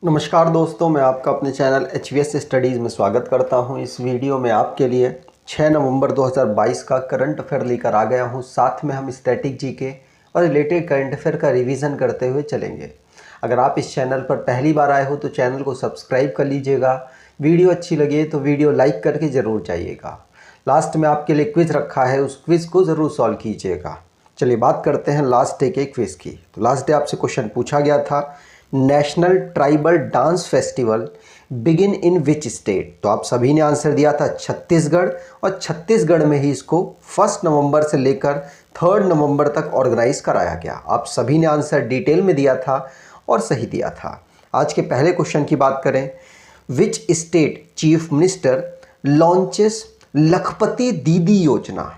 नमस्कार दोस्तों, मैं आपका अपने चैनल HVS स्टडीज़ में स्वागत करता हूं। इस वीडियो में आपके लिए 6 नवंबर 2022 का करंट अफेयर लेकर आ गया हूं। साथ में हम स्टैटिक जीके और रिलेटेड करंट अफेयर का रिवीजन करते हुए चलेंगे। अगर आप इस चैनल पर पहली बार आए हो तो चैनल को सब्सक्राइब कर लीजिएगा। वीडियो अच्छी लगे तो वीडियो लाइक करके ज़रूर जाइएगा। लास्ट में आपके लिए क्विज़ रखा है, उस क्विज़ को ज़रूर सॉल्व कीजिएगा। चलिए बात करते हैं लास्ट डे के क्विज़ की। तो लास्ट डे आपसे क्वेश्चन पूछा गया था, national tribal dance festival begin in which state. तो आप सभी ने आंसर दिया था छत्तीसगढ़, और छत्तीसगढ़ में ही इसको 1 नवंबर से लेकर 3 नवंबर तक ऑर्गेनाइज कराया गया। आप सभी ने आंसर डिटेल में दिया था और सही दिया था। आज के पहले क्वेश्चन की बात करें, which state chief minister launches लखपति दीदी योजना।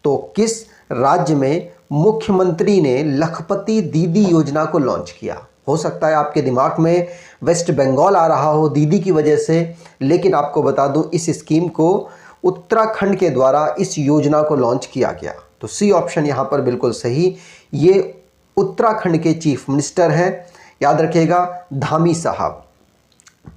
तो किस राज्य में मुख्यमंत्री ने लखपति दीदी योजना को लॉन्च किया। हो सकता है आपके दिमाग में वेस्ट बंगाल आ रहा हो दीदी की वजह से, लेकिन आपको बता दूं इस स्कीम को उत्तराखंड के द्वारा इस योजना को लॉन्च किया गया। तो सी ऑप्शन यहां पर बिल्कुल सही, ये उत्तराखंड के चीफ मिनिस्टर हैं, याद रखिएगा धामी साहब,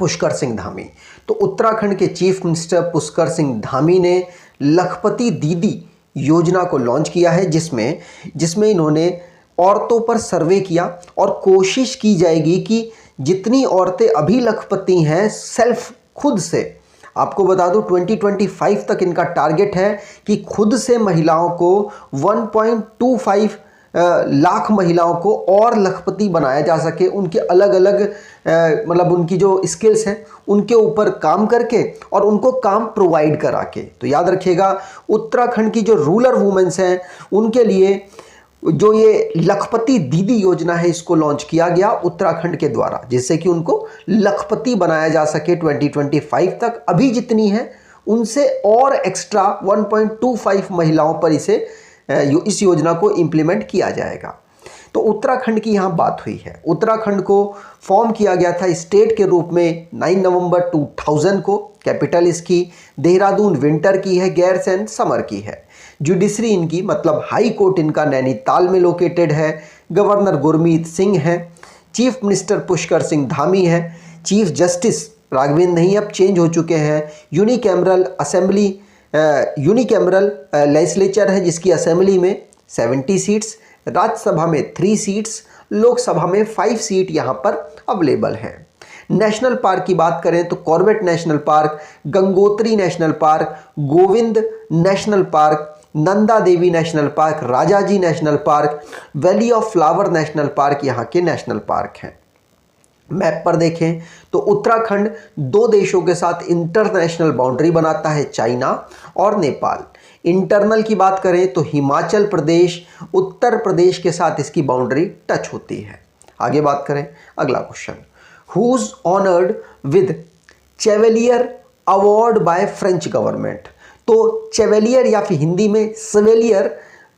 पुष्कर सिंह धामी। तो उत्तराखंड के चीफ मिनिस्टर पुष्कर सिंह धामी ने लखपति दीदी योजना को लॉन्च किया है, जिसमें इन्होंने औरतों पर सर्वे किया और कोशिश की जाएगी कि जितनी औरतें अभी लखपति हैं सेल्फ खुद से, आपको बता दूं 2025 तक इनका टारगेट है कि खुद से महिलाओं को 1.25 लाख महिलाओं को और लखपति बनाया जा सके। उनके अलग अलग मतलब उनकी जो स्किल्स हैं उनके ऊपर काम करके और उनको काम प्रोवाइड करा के। तो याद रखिएगा उत्तराखंड की जो रूरल वुमेन्स हैं उनके लिए जो ये लखपति दीदी योजना है इसको लॉन्च किया गया उत्तराखंड के द्वारा, जिससे कि उनको लखपति बनाया जा सके 2025 तक। अभी जितनी है उनसे और एक्स्ट्रा 1.25 महिलाओं पर इस योजना को इम्प्लीमेंट किया जाएगा। तो उत्तराखंड की यहाँ बात हुई है। उत्तराखंड को फॉर्म किया गया था स्टेट के रूप में 9 नवंबर 2000 को। कैपिटल इसकी देहरादून विंटर की है, गैरसैंण समर की है। जुडिशरी इनकी मतलब हाई कोर्ट इनका नैनीताल में लोकेटेड है। गवर्नर गुरमीत सिंह हैं। चीफ मिनिस्टर पुष्कर सिंह धामी है। चीफ जस्टिस राघवेंद्र नहीं, अब चेंज हो चुके हैं। यूनिकैमरल असेंबली यूनिकैमरल लेजिस्लेचर है जिसकी असेंबली में 70 सीट्स, राज्यसभा में 3 सीट्स, लोकसभा में 5 सीट यहाँ पर अवेलेबल हैं। नेशनल पार्क की बात करें तो Corbett national park, Gangotri national park, Govind national park, Nanda Devi national park, Rajaji national park, valley of flower national park यहाँ के नेशनल पार्क हैं। मैप पर देखें तो उत्तराखंड 2 देशों के साथ इंटरनेशनल बाउंड्री बनाता है, चाइना और नेपाल। इंटरनल की बात करें तो हिमाचल प्रदेश, उत्तर प्रदेश के साथ इसकी बाउंड्री टच होती है। आगे बात करें, अगला question, who is honoured with Chevalier award by French government. तो चेवेलियर या फिर हिंदी में सेवेलियर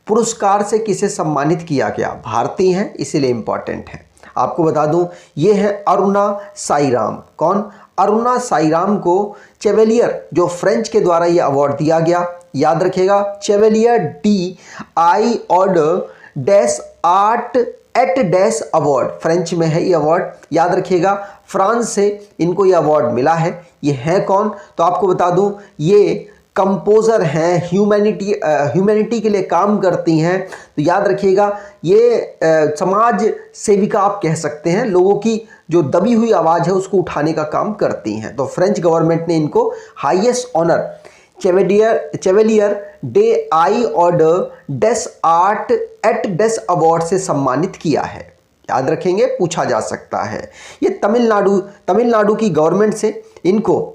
पुरस्कार से किसे सम्मानित किया गया। भारतीय हैं इसीलिए इंपॉर्टेंट है। आपको बता दूं ये है अरुणा साईराम। कौन? अरुणा साईराम को चेवेलियर जो फ्रेंच के द्वारा ये अवार्ड दिया गया। याद रखिएगा Chevalier de l' ordre des arts et des award, French में है ये अवार्ड। याद रखिएगा फ्रांस से इनको ये अवार्ड मिला है। ये है कौन? तो आपको बता दूं ये कंपोजर हैं, ह्यूमैनिटी के लिए काम करती हैं। तो याद रखिएगा ये समाज सेविका आप कह सकते हैं, लोगों की जो दबी हुई आवाज़ है उसको उठाने का काम करती हैं। तो फ्रेंच गवर्नमेंट ने इनको highest honour Chevalier de l' ordre des arts et des award से सम्मानित किया है। याद रखेंगे, पूछा जा सकता है। ये तमिलनाडु की गवर्नमेंट से इनको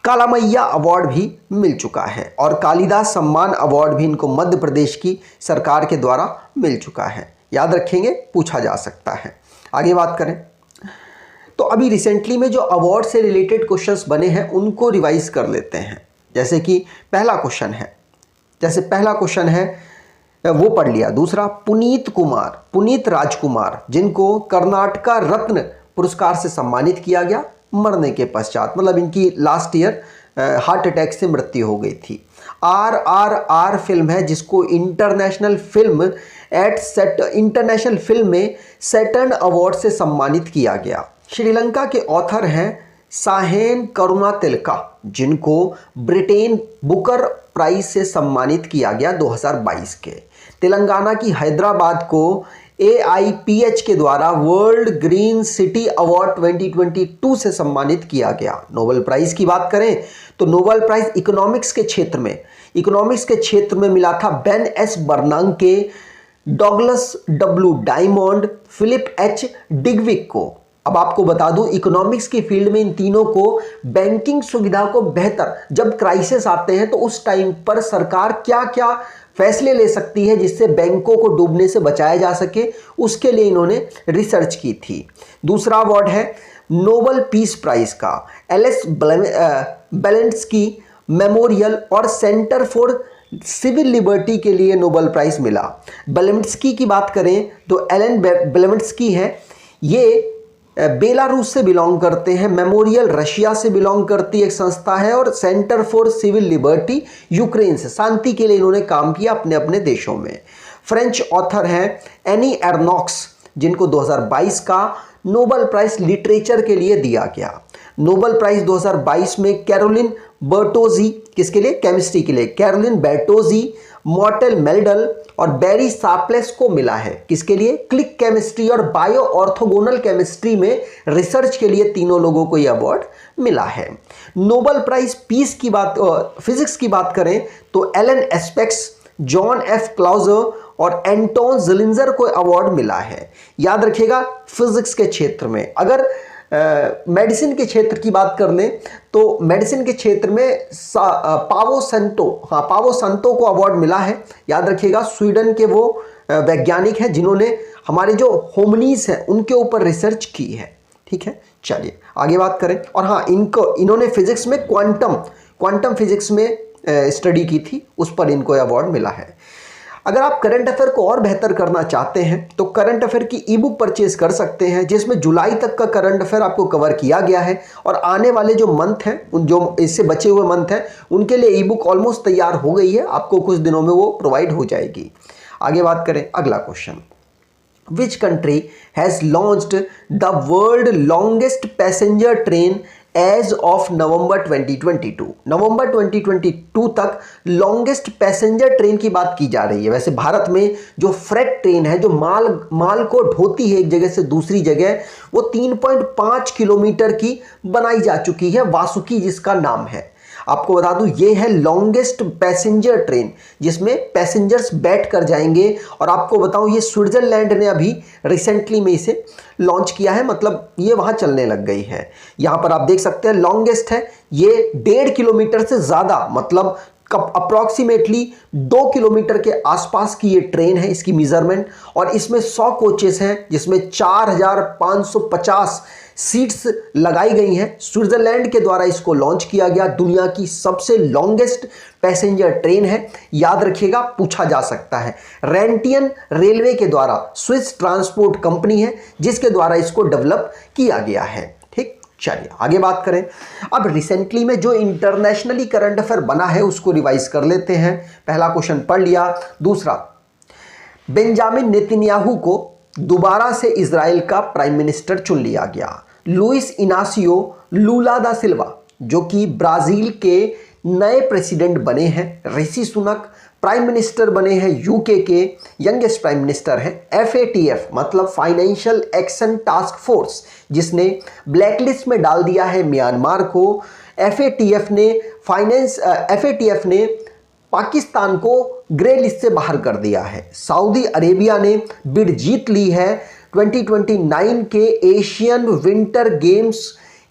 कालामैया अवार्ड भी मिल चुका है और कालिदास सम्मान अवार्ड भी इनको मध्य प्रदेश की सरकार के द्वारा मिल चुका है। याद रखेंगे, पूछा जा सकता है। आगे बात करें तो अभी रिसेंटली में जो अवार्ड से रिलेटेड क्वेश्चंस बने हैं उनको रिवाइज कर लेते हैं। जैसे कि पहला क्वेश्चन है वो पढ़ लिया। दूसरा, पुनीत राजकुमार जिनको कर्नाटका रत्न पुरस्कार से सम्मानित किया गया मरने के पश्चात, मतलब इनकी लास्ट ईयर हार्ट अटैक से मृत्यु हो गई थी। RRR फिल्म है जिसको इंटरनेशनल फिल्म में सैटर्न अवार्ड से सम्मानित किया गया। श्रीलंका के ऑथर हैं साहेन करुणातिलका, जिनको ब्रिटेन बुकर प्राइज से सम्मानित किया गया 2022 के। तेलंगाना की हैदराबाद को AIPH के द्वारा वर्ल्ड ग्रीन सिटी अवार्ड 2022 से सम्मानित किया गया। नोबेल प्राइज की बात करें तो नोबेल प्राइज इकोनॉमिक्स के क्षेत्र में मिला था Ben S Bernanke, Douglas W Diamond, Philip H Dybvig को। अब आपको बता दूं, इकोनॉमिक्स की फील्ड में इन तीनों को बैंकिंग सुविधा को बेहतर, जब क्राइसिस आते हैं तो उस टाइम पर सरकार क्या क्या फैसले ले सकती है जिससे बैंकों को डूबने से बचाया जा सके, उसके लिए इन्होंने रिसर्च की थी। दूसरा अवार्ड है नोबेल पीस प्राइज का एलिस बेलेंस्की मेमोरियल और सेंटर फॉर सिविल लिबर्टी के लिए नोबेल प्राइज मिला। बेलेंस्की की बात करें तो एलन बेलेंस्की है, ये बेलारूस से बिलोंग करते हैं। मेमोरियल रशिया से बिलोंग करती एक संस्था है और Centre for Civil Liberty Ukraine से। शांति के लिए इन्होंने काम किया अपने अपने देशों में। फ्रेंच ऑथर हैं एनी एर्नॉक्स, जिनको 2022 का नोबेल प्राइज लिटरेचर के लिए दिया गया। नोबेल प्राइज 2022 में कैरोलिन बर्टोजी, किसके लिए? केमिस्ट्री के लिए। कैरोलिन बर्टोजी, मॉर्टेल मेल्डल और बैरी साप्लेस को मिला है। किसके लिए? क्लिक केमिस्ट्री और बायो ऑर्थोगोनल केमिस्ट्री में रिसर्च के लिए तीनों लोगों को यह अवार्ड मिला है। नोबेल प्राइज फिजिक्स की बात करें तो Elon ASPEX, John F closure और एंटोन ज़िलिंजर को अवार्ड मिला है। याद रखिएगा, फिजिक्स के क्षेत्र में। अगर मेडिसिन के क्षेत्र की बात कर लें तो मेडिसिन के क्षेत्र में पावो संतो को अवार्ड मिला है। याद रखिएगा, स्वीडन के वो वैज्ञानिक हैं जिन्होंने हमारे जो होमनीज हैं उनके ऊपर रिसर्च की है। ठीक है, चलिए आगे बात करें। और हाँ, इन्होंने फिजिक्स में क्वांटम फिजिक्स में स्टडी की थी, उस पर इनको अवार्ड मिला है। अगर आप करंट अफेयर को और बेहतर करना चाहते हैं तो करंट अफेयर की ई बुक परचेज कर सकते हैं, जिसमें जुलाई तक का करंट अफेयर आपको कवर किया गया है और आने वाले जो मंथ हैं, उन जो इससे बचे हुए मंथ हैं, उनके लिए ई बुक ऑलमोस्ट तैयार हो गई है। आपको कुछ दिनों में वो प्रोवाइड हो जाएगी। आगे बात करें, अगला question, which country has launched the world longest passenger train as of November 2022? November 2022 तक लॉन्गेस्ट पैसेंजर ट्रेन की बात की जा रही है। वैसे भारत में जो फ्रेट ट्रेन है, जो माल को ढोती है एक जगह से दूसरी जगह, वो 3.5 किलोमीटर की बनाई जा चुकी है, वासुकी जिसका नाम है। आपको बता दूं, ये है लॉन्गेस्ट पैसेंजर ट्रेन जिसमें पैसेंजर्स बैठ कर जाएंगे। और आपको बताऊं, ये स्विट्जरलैंड ने अभी रिसेंटली में इसे लॉन्च किया है, मतलब ये वहां चलने लग गई है। यहां पर आप देख सकते हैं लॉन्गेस्ट है, ये 1.5 किलोमीटर से ज़्यादा, मतलब अप्रॉक्सीमेटली 2 किलोमीटर के आसपास की ये ट्रेन है, इसकी मेजरमेंट। और इसमें 100 कोचेस हैं जिसमें 4550 सीट्स लगाई गई हैं। स्विट्जरलैंड के द्वारा इसको लॉन्च किया गया। दुनिया की सबसे लॉन्गेस्ट पैसेंजर ट्रेन है, याद रखिएगा, पूछा जा सकता है। रेंटियन रेलवे के द्वारा, स्विस ट्रांसपोर्ट कंपनी है जिसके द्वारा इसको डेवलप किया गया है। ठीक, चलिए आगे बात करें। अब रिसेंटली में जो इंटरनेशनली करंट अफेयर बना है उसको रिवाइज कर लेते हैं। पहला क्वेश्चन पढ़ लिया। दूसरा, बेंजामिन नेतन्याहू को दोबारा से इजराइल का प्राइम मिनिस्टर चुन लिया गया। लुइस इनासियो लूला दा सिल्वा, जो कि ब्राजील के नए प्रेसिडेंट बने हैं। ऋषि सुनक प्राइम मिनिस्टर बने हैं यूके के, यंगेस्ट प्राइम मिनिस्टर हैं। FATF मतलब फाइनेंशियल एक्शन टास्क फोर्स, जिसने ब्लैकलिस्ट में डाल दिया है म्यांमार को। FATF ने पाकिस्तान को ग्रे लिस्ट से बाहर कर दिया है। सऊदी अरेबिया ने बिड जीत ली है 2029 के एशियन विंटर गेम्स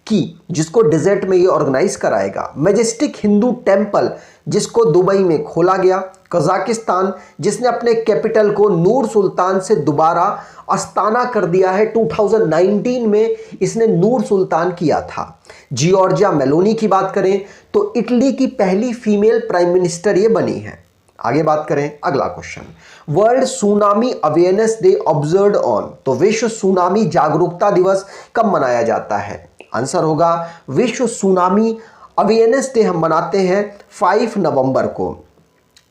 की, जिसको डेजर्ट में ये ऑर्गेनाइज कराएगा। मैजेस्टिक हिंदू टेम्पल, जिसको दुबई में खोला गया। कजाकिस्तान, जिसने अपने कैपिटल को नूर सुल्तान से दोबारा अस्ताना कर दिया है। 2019 में इसने नूर सुल्तान किया था। जॉर्जिया मेलोनी की बात करें तो इटली की पहली फीमेल प्राइम मिनिस्टर ये बनी है। आगे बात करें, अगला question, world tsunami awareness day observed on, तो विश्व सुनामी जागरूकता दिवस कब मनाया जाता है? आंसर होगा विश्व सुनामी अवेयरनेस डे हम मनाते हैं 5 नवंबर को।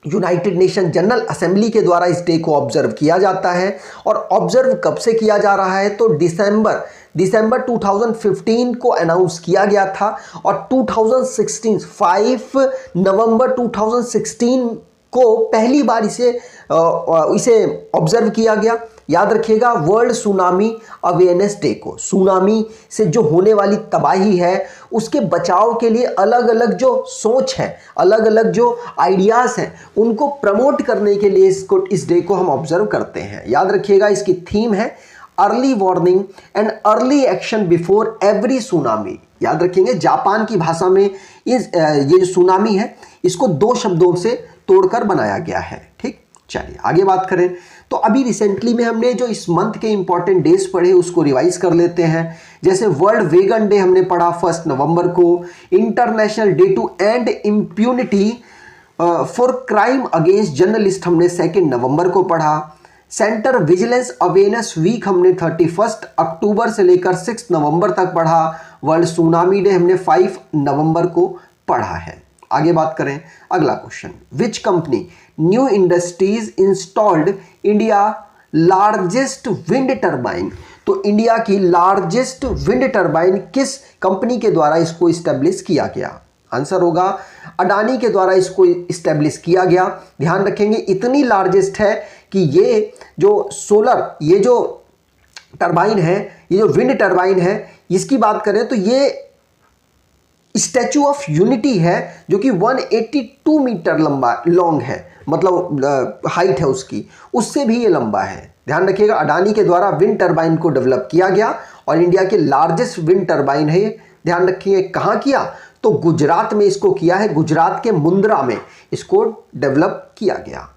यूनाइटेड नेशन जनरल असेंबली के द्वारा इस डे को ऑब्जर्व किया जाता है। और ऑब्जर्व कब से किया जा रहा है? तो दिसंबर दिसंबर 2015 को अनाउंस किया गया था और 2016 5 नवंबर 2016 को पहली बार इसे ऑब्जर्व किया गया। याद रखिएगा, वर्ल्ड सुनामी अवेयरनेस डे को सुनामी से जो होने वाली तबाही है उसके बचाव के लिए अलग अलग जो सोच है, अलग अलग जो आइडियाज़ हैं, उनको प्रमोट करने के लिए इस डे को हम ऑब्जर्व करते हैं। याद रखिएगा, इसकी थीम है early warning and early action before every tsunami. याद रखेंगे, जापान की भाषा में ये जो सुनामी है इसको 2 शब्दों से तोड़कर बनाया गया है। ठीक, चलिए आगे बात करें तो अभी रिसेंटली में हमने जो इस मंथ के इंपॉर्टेंट डेज पढ़े उसको रिवाइज कर लेते हैं। जैसे वर्ल्ड वेगन डे हमने पढ़ा 1 नवंबर को, International Day to End Impunity for Crime Against Journalist हमने 2 नवंबर को पढ़ा। सेंटर विजिलेंस अवेयरनेस वीक हमने 31 अक्टूबर से लेकर 6 नवंबर तक पढ़ा। वर्ल्ड सुनामी डे हमने 5 नवंबर को पढ़ा है। आगे बात करें, अगला question, which company new industries installed India largest wind turbine. तो इंडिया की लार्जेस्ट विंड टर्बाइन किस कंपनी के द्वारा इसको इस्टेब्लिश किया गया? आंसर होगा अडानी के द्वारा इसको इस्टेब्लिश किया गया। ध्यान रखेंगे, इतनी लार्जेस्ट है कि ये जो सोलर, ये जो टर्बाइन है, ये जो विंड टर्बाइन है, इसकी बात करें तो ये स्टैचू ऑफ यूनिटी है जो कि 182 मीटर लॉन्ग है, मतलब हाइट है उसकी, उससे भी ये लंबा है। ध्यान रखिएगा, अडानी के द्वारा विंड टर्बाइन को डेवलप किया गया और इंडिया के लार्जेस्ट विंड टर्बाइन है। ध्यान रखिए, कहाँ किया? तो गुजरात में इसको किया है, गुजरात के मुंद्रा में इसको डेवलप किया गया।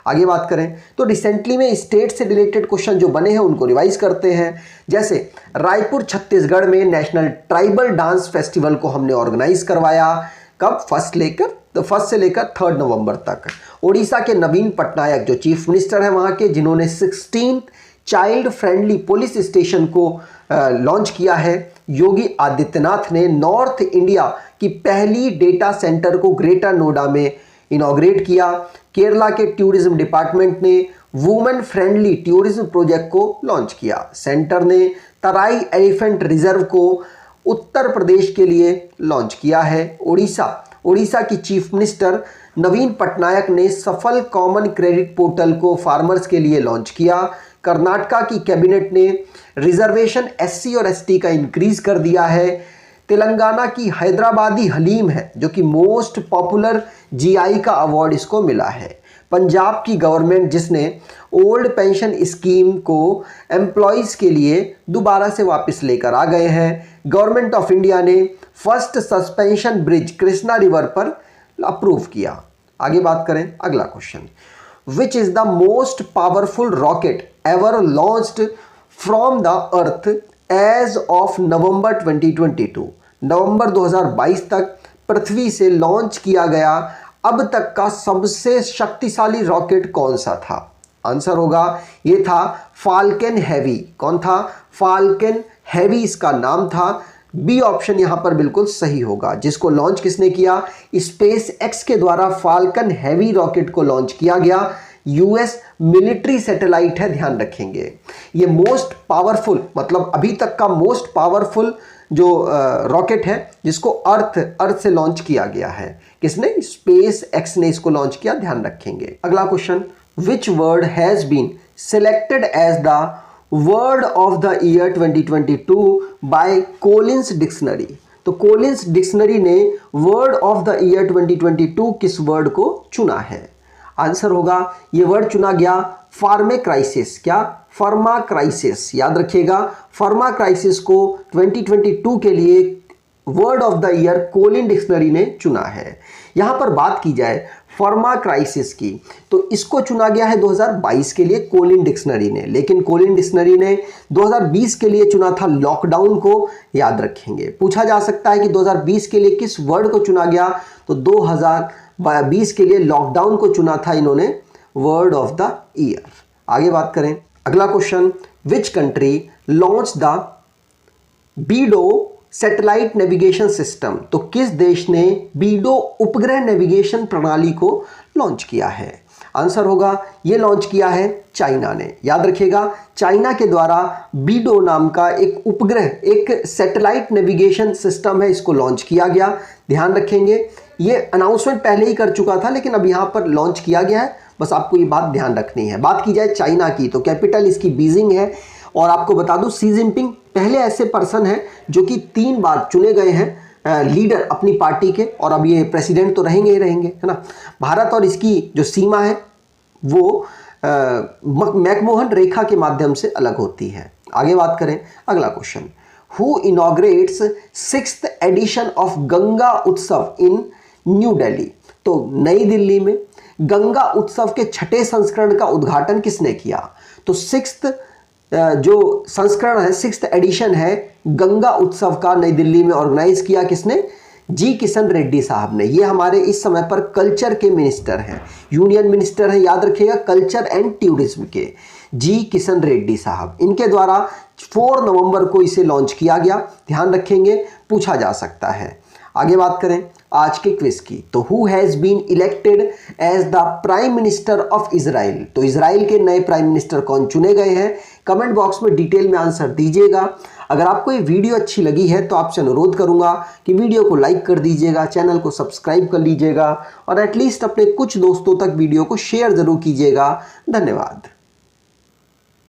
आगे बात करें तो रिसेंटली में स्टेट से रिलेटेड क्वेश्चन जो बने हैं उनको रिवाइज करते हैं। जैसे रायपुर छत्तीसगढ़ में नेशनल ट्राइबल डांस फेस्टिवल को हमने ऑर्गेनाइज करवाया। कब? फर्स्ट से लेकर 3 नवंबर तक। ओडिशा के नवीन पटनायक जो चीफ मिनिस्टर हैं वहाँ के, जिन्होंने 16 चाइल्ड फ्रेंडली पुलिस स्टेशन को लॉन्च किया है। योगी आदित्यनाथ ने नॉर्थ इंडिया की पहली डेटा सेंटर को ग्रेटर नोएडा में इनॉग्रेट किया। केरला के टूरिज्म डिपार्टमेंट ने वुमेन फ्रेंडली टूरिज्म प्रोजेक्ट को लॉन्च किया। सेंटर ने तराई एलिफेंट रिजर्व को उत्तर प्रदेश के लिए लॉन्च किया है। ओडिशा की चीफ मिनिस्टर नवीन पटनायक ने सफल कॉमन क्रेडिट पोर्टल को फार्मर्स के लिए लॉन्च किया। कर्नाटका की कैबिनेट ने रिजर्वेशन SC और ST का इंक्रीज कर दिया है। तेलंगाना की हैदराबादी हलीम है जो कि मोस्ट पॉपुलर GI का अवार्ड इसको मिला है। पंजाब की गवर्नमेंट जिसने ओल्ड पेंशन स्कीम को एम्प्लॉयज़ के लिए दोबारा से वापस लेकर आ गए हैं। गवर्नमेंट ऑफ इंडिया ने first suspension bridge Krishna river पर अप्रूव किया। आगे बात करें, अगला question, which is the most powerful rocket ever launched from the earth as of November 2022। November 2022 तक पृथ्वी से लॉन्च किया गया अब तक का सबसे शक्तिशाली रॉकेट कौन सा था? आंसर होगा ये था फाल्कन हैवी। कौन था? फाल्कन हैवी इसका नाम था। बी ऑप्शन यहां पर बिल्कुल सही होगा। जिसको लॉन्च किसने किया? स्पेस एक्स के द्वारा फाल्कन हैवी रॉकेट को लॉन्च किया गया। US मिलिट्री सैटेलाइट है, ध्यान रखेंगे। ये मोस्ट पावरफुल, मतलब अभी तक का मोस्ट पावरफुल जो रॉकेट है जिसको अर्थ से लॉन्च किया गया है। किसने? स्पेस एक्स ने इसको लॉन्च किया, ध्यान रखेंगे। अगला question, which word has been selected as the word of the year 2022 by Collins dictionary. तो कोलिंस डिक्शनरी ने वर्ड ऑफ द ईयर 2022 किस वर्ड को चुना है? आंसर होगा ये वर्ड चुना गया फार्मे क्राइसिस। क्या? Permacrisis. याद रखिएगा, फर्मा क्राइसिस को 2022 के लिए word of the year Collin dictionary ने चुना है। यहां पर बात की जाए फर्मा क्राइसिस की तो इसको चुना गया है 2022 के लिए कोलिन डिक्शनरी ने, लेकिन कोलिन डिक्शनरी ने 2020 के लिए चुना था लॉकडाउन को। याद रखेंगे, पूछा जा सकता है कि 2020 के लिए किस वर्ड को चुना गया, तो 2020 के लिए लॉकडाउन को चुना था इन्होंने वर्ड ऑफ द ईयर। आगे बात करें, अगला question, which country launch the BeiDou satellite navigation system. तो किस देश ने बीडो उपग्रह नेविगेशन प्रणाली को लॉन्च किया है? आंसर होगा ये लॉन्च किया है चाइना ने। याद रखिएगा, चाइना के द्वारा बीडो नाम का एक उपग्रह, एक सैटेलाइट नेविगेशन सिस्टम है, इसको लॉन्च किया गया। ध्यान रखेंगे, ये अनाउंसमेंट पहले ही कर चुका था लेकिन अब यहाँ पर लॉन्च किया गया है, बस आपको ये बात ध्यान रखनी है। बात की जाए चाइना की तो कैपिटल इसकी बीजिंग है। और आपको बता दूं, शी जिनपिंग पहले ऐसे पर्सन हैं जो कि 3 बार चुने गए हैं लीडर अपनी पार्टी के, और अब ये प्रेसिडेंट तो रहेंगे ही रहेंगे, है ना। भारत और इसकी जो सीमा है वो मैकमोहन रेखा के माध्यम से अलग होती है। आगे बात करें, अगला question, who inaugurates 6th edition of Ganga Utsav in new Delhi. तो नई दिल्ली में गंगा उत्सव के 6ठे संस्करण का उद्घाटन किसने किया? तो 6th जो संस्करण है, 6th एडिशन है गंगा उत्सव का, नई दिल्ली में ऑर्गेनाइज किया किसने? जी किशन रेड्डी साहब ने। ये हमारे इस समय पर कल्चर के मिनिस्टर हैं, यूनियन मिनिस्टर हैं, याद रखिएगा, कल्चर एंड टूरिज्म के, जी किशन रेड्डी साहब। इनके द्वारा 4 नवंबर को इसे लॉन्च किया गया। ध्यान रखेंगे, पूछा जा सकता है। आगे बात करें आज के क्विज की, तो who has been elected as the prime minister of Israel. तो इजराइल के नए प्राइम मिनिस्टर कौन चुने गए हैं? कमेंट बॉक्स में डिटेल में आंसर दीजिएगा। अगर आपको ये वीडियो अच्छी लगी है तो आपसे अनुरोध करूंगा कि वीडियो को लाइक कर दीजिएगा, चैनल को सब्सक्राइब कर लीजिएगा और एटलीस्ट अपने कुछ दोस्तों तक वीडियो को शेयर जरूर कीजिएगा। धन्यवाद।